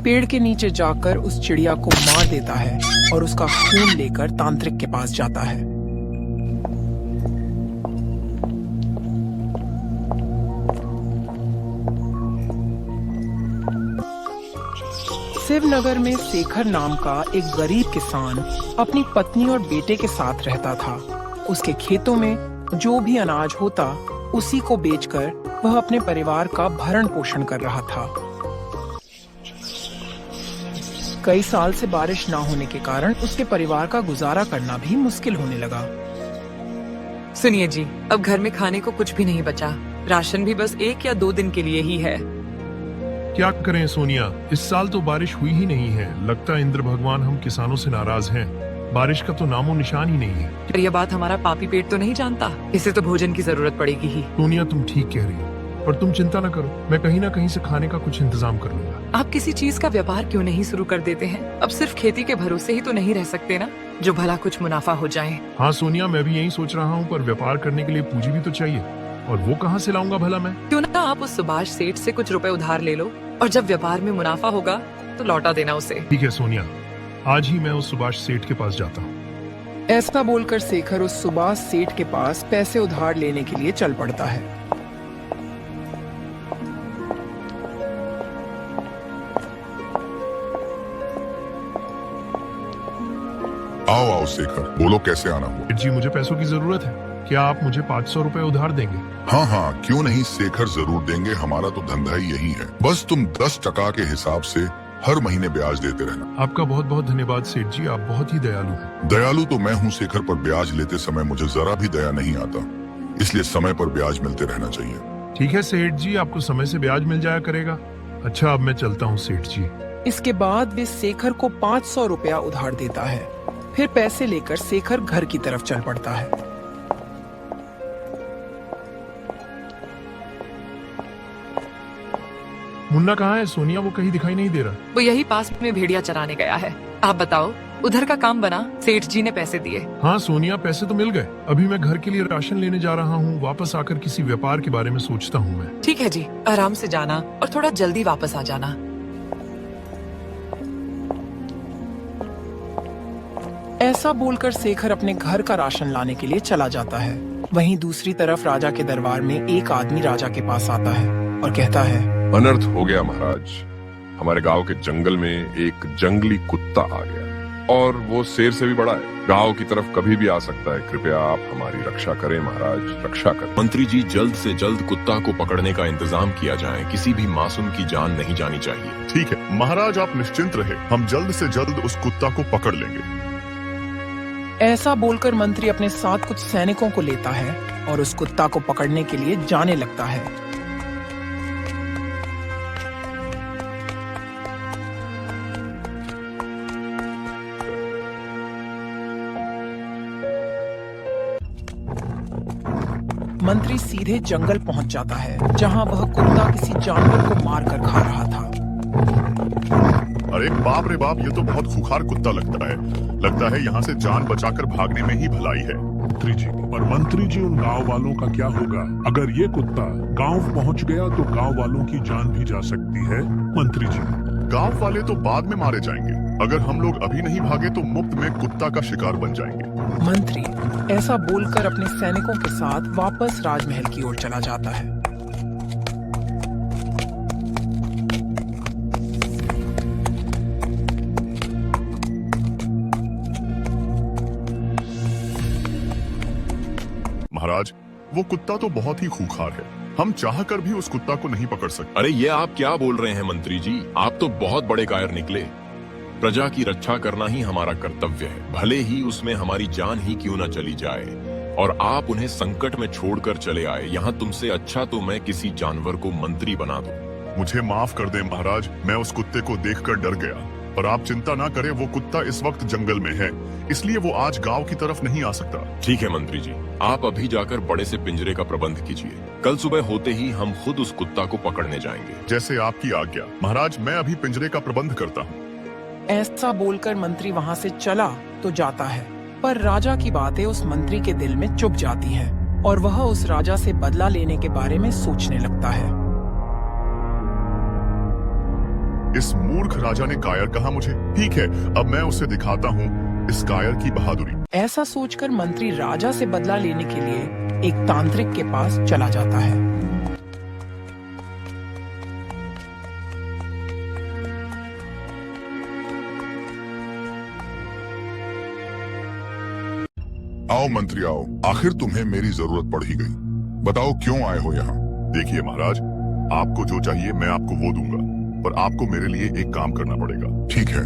पेड़ के नीचे जाकर उस चिड़िया को मार देता है और उसका खून लेकर तांत्रिक के पास जाता है। शिवनगर में शेखर नाम का एक गरीब किसान अपनी पत्नी और बेटे के साथ रहता था। उसके खेतों में जो भी अनाज होता उसी को बेचकर वह अपने परिवार का भरण पोषण कर रहा था। कई साल से बारिश ना होने के कारण उसके परिवार का गुजारा करना भी मुश्किल होने लगा। सुनिए जी, अब घर में खाने को कुछ भी नहीं बचा। राशन भी बस 1 या 2 दिन के लिए ही है। क्या करें सोनिया, इस साल तो बारिश हुई ही नहीं है। लगता है इंद्र भगवान हम किसानों से नाराज हैं। बारिश का तो नामो निशान ही नहीं है। पर यह बात हमारा पापी पेट तो नहीं जानता। इसे तो भोजन की जरूरत पड़ेगी ही। सोनिया, तुम ठीक कह रही हो, पर तुम चिंता न करो, मैं कहीं ना कहीं से खाने का कुछ इंतजाम कर लूंगा। आप किसी चीज का व्यापार क्यों नहीं शुरू कर देते हैं? अब सिर्फ खेती के भरोसे ही तो नहीं रह सकते ना, जो भला कुछ मुनाफा हो जाए। हाँ सोनिया, मैं भी यही सोच रहा हूँ, पर व्यापार करने के लिए पूंजी भी तो चाहिए, और वो कहाँ से लाऊंगा भला मैं? क्यों ना आप उस सुभाष सेठ से कुछ रुपए उधार ले लो, और जब व्यापार में मुनाफा होगा तो लौटा देना उसे। ठीक है सोनिया, आज ही मैं उस सुभाष सेठ के पास जाता हूँ। ऐसा बोलकर शेखर उस सुभाष सेठ के पास पैसे उधार लेने के लिए चल पड़ता है। आओ आओ शेखर, बोलो कैसे आना हुआ? जी, मुझे पैसों की जरूरत है। क्या आप मुझे 500 रुपए उधार देंगे? हाँ हाँ, क्यों नहीं शेखर, जरूर देंगे। हमारा तो धंधा ही यही है। बस तुम 10% के हिसाब से हर महीने ब्याज देते रहना। आपका बहुत बहुत धन्यवाद सेठ जी, आप बहुत ही दयालु हैं। दयालु तो मैं हूँ शेखर, पर ब्याज लेते समय मुझे जरा भी दया नहीं आता, इसलिए समय पर ब्याज मिलते रहना चाहिए। ठीक है सेठ जी, आपको समय से ब्याज मिल जाया करेगा। अच्छा, अब मैं चलता हूँ सेठ जी। इसके बाद वे शेखर को 500 रुपया उधार देता है। फिर पैसे लेकर शेखर घर की तरफ चल पड़ता है। मुन्ना कहाँ है? सोनिया, वो कहीं दिखाई नहीं दे रहा। वो यही पास में भेड़िया चराने गया है। आप बताओ, उधर का काम बना? सेठ जी ने पैसे दिए? हाँ सोनिया, पैसे तो मिल गए। अभी मैं घर के लिए राशन लेने जा रहा हूँ। वापस आकर किसी व्यापार के बारे में सोचता हूँ मैं। ठीक है जी, आराम से जाना और थोड़ा जल्दी वापस आ जाना। ऐसा बोलकर शेखर अपने घर का राशन लाने के लिए चला जाता है। वहीं दूसरी तरफ राजा के दरबार में एक आदमी राजा के पास आता है और कहता है, अनर्थ हो गया महाराज। हमारे गांव के जंगल में एक जंगली कुत्ता आ गया, और वो शेर से भी बड़ा है। गांव की तरफ कभी भी आ सकता है। कृपया आप हमारी रक्षा करें महाराज, रक्षा करें। मंत्री जी, जल्द से जल्द कुत्ता को पकड़ने का इंतजाम किया जाए। किसी भी मासूम की जान नहीं जानी चाहिए। ठीक है महाराज, आप निश्चिंत रहे, हम जल्द से जल्द उस कुत्ता को पकड़ लेंगे। ऐसा बोलकर मंत्री अपने साथ कुछ सैनिकों को लेता है और उस कुत्ता को पकड़ने के लिए जाने लगता है। मंत्री सीधे जंगल पहुंच जाता है, जहां वह कुत्ता किसी जानवर को मारकर खा रहा था। अरे बाप रे बाप, ये तो बहुत खूंखार कुत्ता लगता है यहाँ से जान बचाकर भागने में ही भलाई है। मंत्री जी, पर मंत्री जी, उन गांव वालों का क्या होगा? अगर ये कुत्ता गांव पहुंच गया तो गांव वालों की जान भी जा सकती है। मंत्री जी, गांव वाले तो बाद में मारे जाएंगे। अगर हम लोग अभी नहीं भागे तो मुफ्त में कुत्ता का शिकार बन जाएंगे। मंत्री ऐसा बोलकर अपने सैनिकों के साथ वापस राजमहल की ओर चला जाता है। महाराज, वो कुत्ता तो बहुत ही खूंखार है। हम चाहकर भी उस कुत्ता को नहीं पकड़ सकते। अरे ये आप क्या बोल रहे हैं मंत्री जी? आप तो बहुत बड़े कायर निकले। प्रजा की रक्षा करना ही हमारा कर्तव्य है, भले ही उसमें हमारी जान ही क्यों न चली जाए। और आप उन्हें संकट में छोड़कर चले आए। यहाँ तुमसे अच्छा तो मैं किसी जानवर को मंत्री बना दूं। मुझे माफ कर दें महाराज, मैं उस कुत्ते को देखकर डर गया। पर आप चिंता ना करें, वो कुत्ता इस वक्त जंगल में है, इसलिए वो आज गांव की तरफ नहीं आ सकता। ठीक है मंत्री जी, आप अभी जाकर बड़े से पिंजरे का प्रबंध कीजिए। कल सुबह होते ही हम खुद उस कुत्ता को पकड़ने जाएंगे। जैसे आपकी आज्ञा महाराज, मैं अभी पिंजरे का प्रबंध करता हूँ। ऐसा बोलकर मंत्री वहां से चला तो जाता है, पर राजा की बातें उस मंत्री के दिल में चुभ जाती हैं और वह उस राजा से बदला लेने के बारे में सोचने लगता है। इस मूर्ख राजा ने कायर कहा मुझे। ठीक है, अब मैं उसे दिखाता हूँ इस कायर की बहादुरी। ऐसा सोचकर मंत्री राजा से बदला लेने के लिए एक तांत्रिक के पास चला जाता है। आओ मंत्री आओ, आखिर तुम्हें मेरी जरूरत पड़ ही गई। बताओ क्यों आए हो यहाँ? देखिए महाराज, आपको जो चाहिए मैं आपको वो दूंगा, पर आपको मेरे लिए एक काम करना पड़ेगा। ठीक है,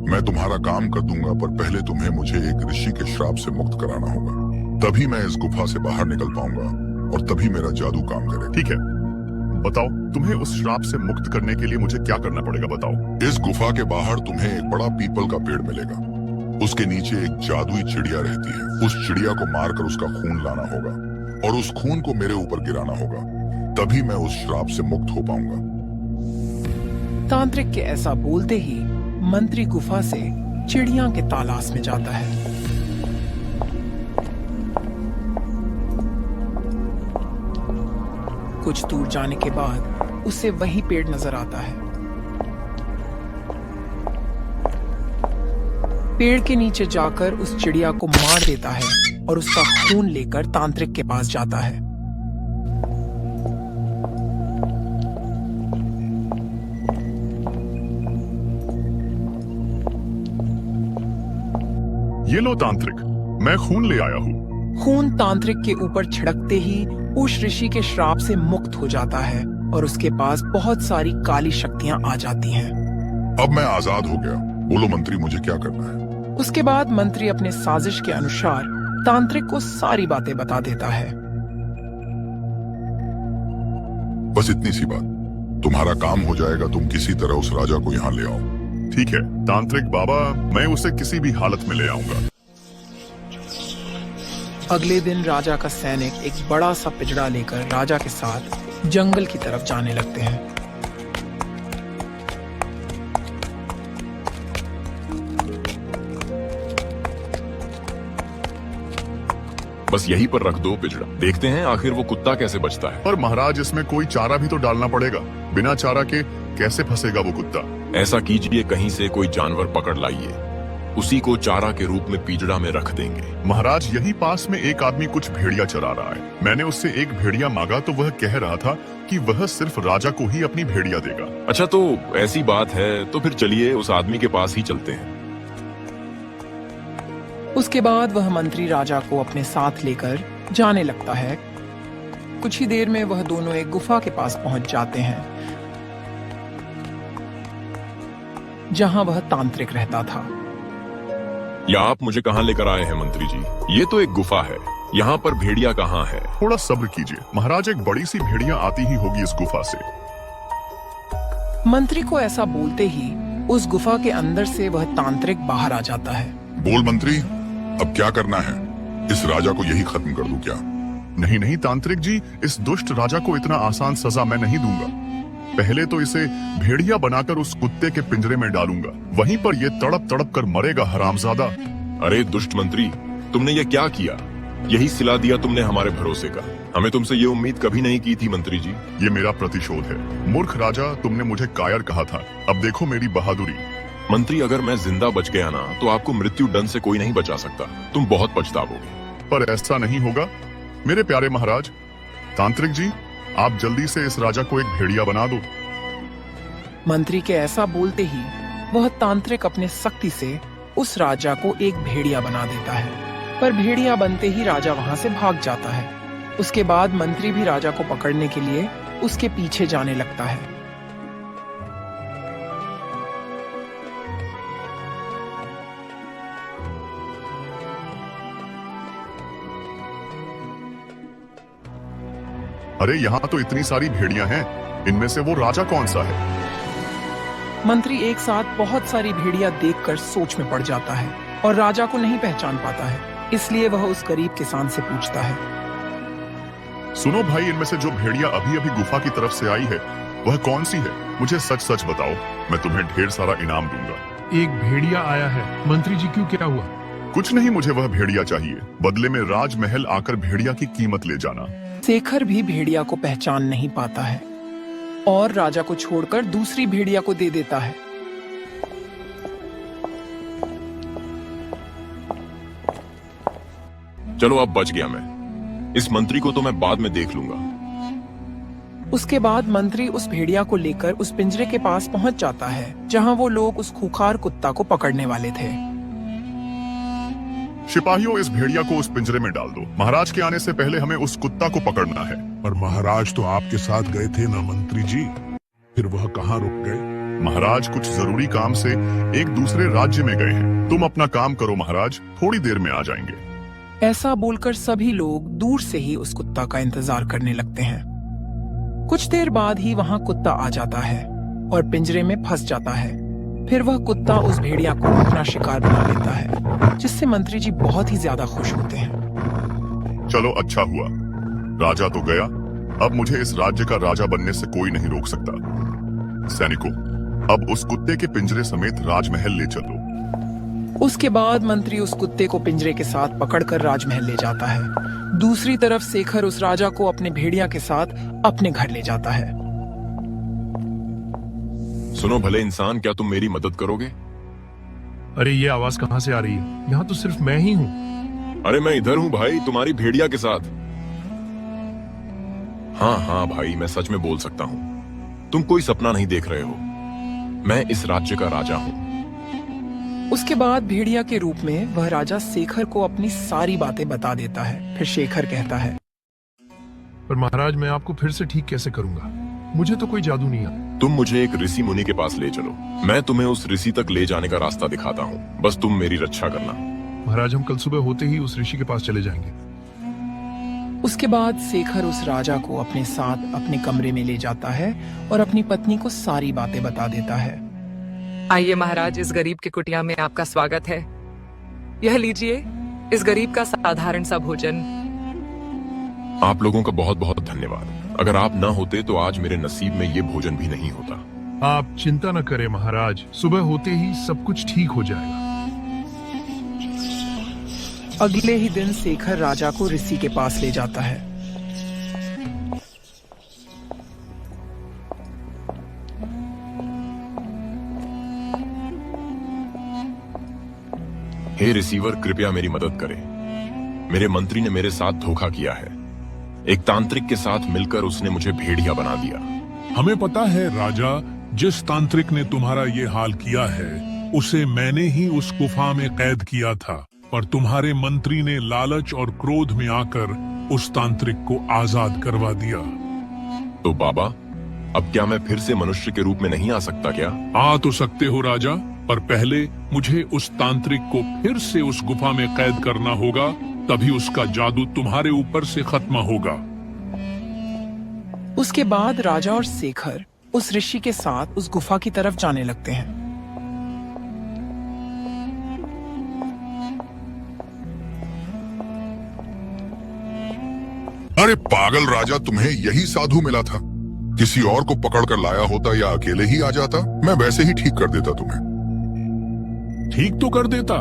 मैं तुम्हारा काम कर दूंगा, पर पहले तुम्हें मुझे एक ऋषि के श्राप से मुक्त कराना होगा। तभी मैं इस गुफा से बाहर निकल पाऊंगा और तभी मेरा जादू काम करेगा। ठीक है, बताओ तुम्हें उस श्राप से मुक्त करने के लिए मुझे क्या करना पड़ेगा, बताओ। इस गुफा के बाहर तुम्हें एक बड़ा पीपल का पेड़ मिलेगा। उसके नीचे एक जादुई चिड़िया रहती है। उस चिड़िया को मारकर उसका खून लाना होगा और उस खून को मेरे ऊपर गिराना होगा, तभी मैं उस श्राप से मुक्त हो पाऊंगा। तांत्रिक के ऐसा बोलते ही मंत्री गुफा से चिड़िया के तालाश में जाता है। कुछ दूर जाने के बाद उसे वही पेड़ नजर आता है। पेड़ के नीचे जाकर उस चिड़िया को मार देता है और उसका खून लेकर तांत्रिक के पास जाता है। ये लो तांत्रिक, मैं खून ले आया हूँ। खून तांत्रिक के ऊपर छिड़कते ही उस ऋषि के श्राप से मुक्त हो जाता है और उसके पास बहुत सारी काली शक्तियां आ जाती हैं। अब मैं आजाद हो गया। बोलो मंत्री, मुझे क्या करना है? उसके बाद मंत्री अपने साजिश के अनुसार तांत्रिक को सारी बातें बता देता है। बस इतनी सी बात, तुम्हारा काम हो जाएगा। तुम किसी तरह उस राजा को यहाँ ले आओ। ठीक है तांत्रिक बाबा, मैं उसे किसी भी हालत में ले आऊंगा। अगले दिन राजा का सैनिक एक बड़ा सा पिंजड़ा लेकर राजा के साथ जंगल की तरफ जाने लगते हैं। बस यहीं पर रख दो पिंजड़ा, देखते हैं आखिर वो कुत्ता कैसे बचता है। पर महाराज, इसमें कोई चारा भी तो डालना पड़ेगा। बिना चारा के कैसे फंसेगा वो कुत्ता? ऐसा कीजिए, कहीं से कोई जानवर पकड़ लाइए, उसी को चारा के रूप में पिंजड़ा में रख देंगे। महाराज, यही पास में एक आदमी कुछ भेड़िया चरा रहा है। मैंने उससे एक भेड़िया मांगा तो वह कह रहा था कि वह सिर्फ राजा को ही अपनी भेड़िया देगा। अच्छा, तो ऐसी बात है तो फिर चलिए उस आदमी के पास ही चलते हैं। उसके बाद वह मंत्री राजा को अपने साथ लेकर जाने लगता है। कुछ ही देर में वह दोनों एक गुफा के पास पहुंच जाते हैं, जहां वह तांत्रिक रहता था। या आप मुझे कहाँ लेकर आए हैं मंत्री जी? ये तो एक गुफा है, यहाँ पर भेड़िया कहाँ है? थोड़ा सब्र कीजिए महाराज, एक बड़ी सी भेड़िया आती ही होगी इस गुफा से। मंत्री को ऐसा बोलते ही उस गुफा के अंदर से वह तांत्रिक बाहर आ जाता है। बोल मंत्री, अब क्या करना है? इस राजा को यही खत्म कर दूं क्या? नहीं नहीं तांत्रिक जी, इस दुष्ट राजा को इतना आसान सजा मैं नहीं दूंगा। पहले तो इसे भेड़िया बनाकर उस कुत्ते के पिंजरे में डालूंगा, वहीं पर ये तड़प तड़प कर मरेगा हरामजादा। अरे दुष्ट मंत्री, तुमने ये क्या किया? यही सिला दिया तुमने हमारे भरोसे का। हमें तुमसे ये उम्मीद कभी नहीं की थी मंत्री जी। ये मेरा प्रतिशोध है। मूर्ख राजा, तुमने मुझे कायर कहा था, अब देखो मेरी बहादुरी। मंत्री, अगर मैं जिंदा बच गया ना तो आपको मृत्यु दंड से कोई नहीं बचा सकता। तुम बहुत पछताओगे। पर ऐसा नहीं होगा मेरे प्यारे महाराज। तांत्रिक जी, आप जल्दी से इस राजा को एक भेड़िया बना दो। मंत्री के ऐसा बोलते ही वह तांत्रिक अपने शक्ति से उस राजा को एक भेड़िया बना देता है, पर भेड़िया बनते ही राजा वहां से भाग जाता है। उसके बाद मंत्री भी राजा को पकड़ने के लिए उसके पीछे जाने लगता है। अरे यहाँ तो इतनी सारी भेड़ियां हैं, इनमें से वो राजा कौन सा है? मंत्री एक साथ बहुत सारी भेड़िया देखकर सोच में पड़ जाता है और राजा को नहीं पहचान पाता है, इसलिए वह उस गरीब किसान से पूछता है। सुनो भाई, इनमें से जो भेड़िया अभी अभी गुफा की तरफ से आई है वह कौन सी है? मुझे सच सच बताओ, मैं तुम्हें ढेर सारा इनाम दूंगा। एक भेड़िया आया है। मंत्री जी, क्यों, क्या हुआ? कुछ नहीं, मुझे वह भेड़िया चाहिए। बदले में राजमहल आकर भेड़िया की कीमत ले जाना। शेखर भी भेड़िया को पहचान नहीं पाता है। और राजा को छोड़कर दूसरी भेड़िया को दे देता है। चलो अब बच गया मैं। इस मंत्री को तो मैं बाद में देख लूंगा। उसके बाद मंत्री उस भेड़िया को लेकर उस पिंजरे के पास पहुंच जाता है जहां वो लोग उस खूंखार कुत्ता को पकड़ने वाले थे। सिपाहियों, इस भेड़िया को उस पिंजरे में डाल दो। महाराज के आने से पहले हमें उस कुत्ता को पकड़ना है। पर महाराज तो आपके साथ गए थे ना मंत्री जी, फिर वह कहाँ रुक गए? महाराज कुछ जरूरी काम से एक दूसरे राज्य में गए हैं। तुम अपना काम करो महाराज, थोड़ी देर में आ जाएंगे। ऐसा बोलकर सभी लोग दूर से ही उस कुत्ता का इंतजार करने लगते हैं। कुछ देर बाद ही वहां कुत्ता आ जाता है और पिंजरे में फंस जाता है। फिर वह कुत्ता उस भेड़िया को अपना शिकार बना लेता है, जिससे मंत्री जी बहुत ही ज्यादा खुश होते हैं। चलो अच्छा हुआ, राजा तो गया, अब मुझे इस राज्य का राजा बनने से कोई नहीं रोक सकता। सैनिकों, अब उस कुत्ते के पिंजरे समेत राजमहल ले चलो। उसके बाद मंत्री उस कुत्ते को पिंजरे के साथ पकड़कर राजमहल ले जाता है। दूसरी तरफ शेखर उस राजा को अपने भेड़िया के साथ अपने घर ले जाता है। सुनो भले इंसान, क्या तुम मेरी मदद करोगे? अरे ये आवाज कहाँ से आ रही है? यहाँ तो सिर्फ मैं ही हूँ। अरे मैं इधर हूँ भाई, तुम्हारी भेड़िया के साथ। हाँ हाँ भाई, मैं सच में बोल सकता हूँ। तुम कोई सपना नहीं देख रहे हो। मैं इस राज्य का राजा हूँ। उसके बाद भेड़िया के रूप में वह राजा शेखर को अपनी सारी बातें बता देता है। फिर शेखर कहता है, पर महाराज मैं आपको फिर से ठीक कैसे करूंगा? मुझे तो कोई जादू नहीं आता। तुम मुझे एक ऋषि मुनि के पास ले चलो, मैं तुम्हें उस ऋषि तक ले जाने का रास्ता दिखाता हूँ। बस तुम मेरी रक्षा करना। महाराज हम कल सुबह होते ही उस ऋषि के पास चले जाएंगे। उसके बाद शेखर उस राजा को अपने साथ अपने कमरे में ले जाता है और अपनी पत्नी को सारी बातें बता देता है। आइए महाराज, इस गरीब की कुटिया में आपका स्वागत है। यह लीजिए इस गरीब का साधारण सा भोजन। आप लोगों का बहुत बहुत धन्यवाद। अगर आप न होते तो आज मेरे नसीब में ये भोजन भी नहीं होता। आप चिंता न करें महाराज, सुबह होते ही सब कुछ ठीक हो जाएगा। अगले ही दिन शेखर राजा को ऋषि के पास ले जाता है। हे रिसीवर, कृपया मेरी मदद करें। मेरे मंत्री ने मेरे साथ धोखा किया है। एक तांत्रिक के साथ मिलकर उसने मुझे भेड़िया बना दिया। हमें पता है राजा, जिस तांत्रिक ने तुम्हारा ये हाल किया है उसे मैंने ही उस गुफा में कैद किया था, पर तुम्हारे मंत्री ने लालच और क्रोध में आकर उस तांत्रिक को आजाद करवा दिया। तो बाबा, अब क्या मैं फिर से मनुष्य के रूप में नहीं आ सकता क्या? आ तो सकते हो राजा, पर पहले मुझे उस तांत्रिक को फिर से उस गुफा में कैद करना होगा, तभी उसका जादू तुम्हारे ऊपर से खत्म होगा। उसके बाद राजा और शेखर उस ऋषि के साथ उस गुफा की तरफ जाने लगते हैं। अरे पागल राजा, तुम्हें यही साधु मिला था? किसी और को पकड़ कर लाया होता या अकेले ही आ जाता, मैं वैसे ही ठीक कर देता तुम्हें। ठीक तो कर देता,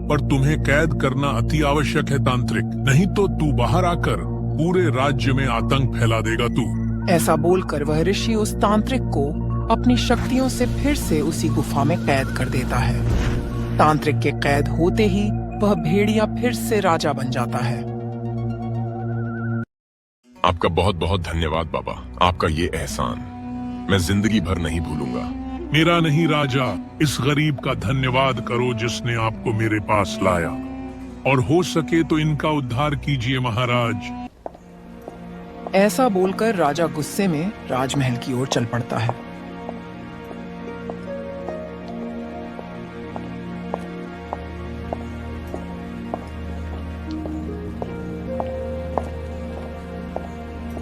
पर तुम्हें कैद करना अति आवश्यक है तांत्रिक, नहीं तो तू बाहर आकर पूरे राज्य में आतंक फैला देगा तू। ऐसा बोलकर वह ऋषि उस तांत्रिक को अपनी शक्तियों से फिर से उसी गुफा में कैद कर देता है। तांत्रिक के कैद होते ही वह भेड़िया फिर से राजा बन जाता है। आपका बहुत बहुत धन्यवाद बाबा, आपका ये एहसान मैं जिंदगी भर नहीं भूलूंगा। मेरा नहीं राजा, इस गरीब का धन्यवाद करो जिसने आपको मेरे पास लाया, और हो सके तो इनका उद्धार कीजिए महाराज। ऐसा बोलकर राजा गुस्से में राजमहल की ओर चल पड़ता है।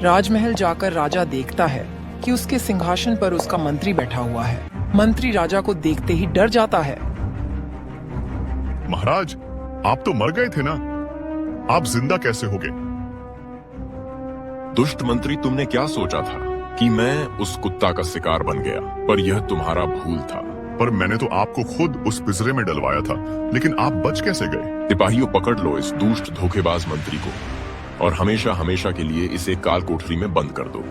राजमहल जाकर राजा देखता है कि उसके सिंहासन पर उसका मंत्री बैठा हुआ है। मंत्री राजा को देखते ही डर जाता है। महाराज, आप तो मर गए थे ना, आप जिंदा कैसे हो गए? दुष्ट मंत्री, तुमने क्या सोचा था कि मैं उस कुत्ता का शिकार बन गया? पर यह तुम्हारा भूल था। पर मैंने तो आपको खुद उस पिंजरे में डलवाया था, लेकिन आप बच कैसे गए? सिपाहियों, पकड़ लो इस दुष्ट धोखेबाज मंत्री को और हमेशा हमेशा के लिए इसे काल कोठरी में बंद कर दो।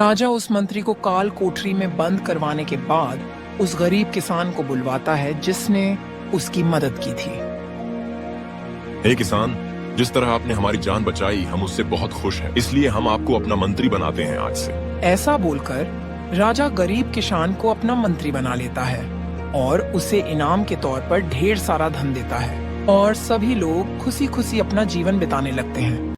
राजा उस मंत्री को काल कोठरी में बंद करवाने के बाद उस गरीब किसान को बुलवाता है जिसने उसकी मदद की थी। हे किसान, जिस तरह आपने हमारी जान बचाई हम उससे बहुत खुश हैं। इसलिए हम आपको अपना मंत्री बनाते हैं आज से। ऐसा बोलकर राजा गरीब किसान को अपना मंत्री बना लेता है और उसे इनाम के तौर पर ढेर सारा धन देता है और सभी लोग खुशी खुशी अपना जीवन बिताने लगते हैं।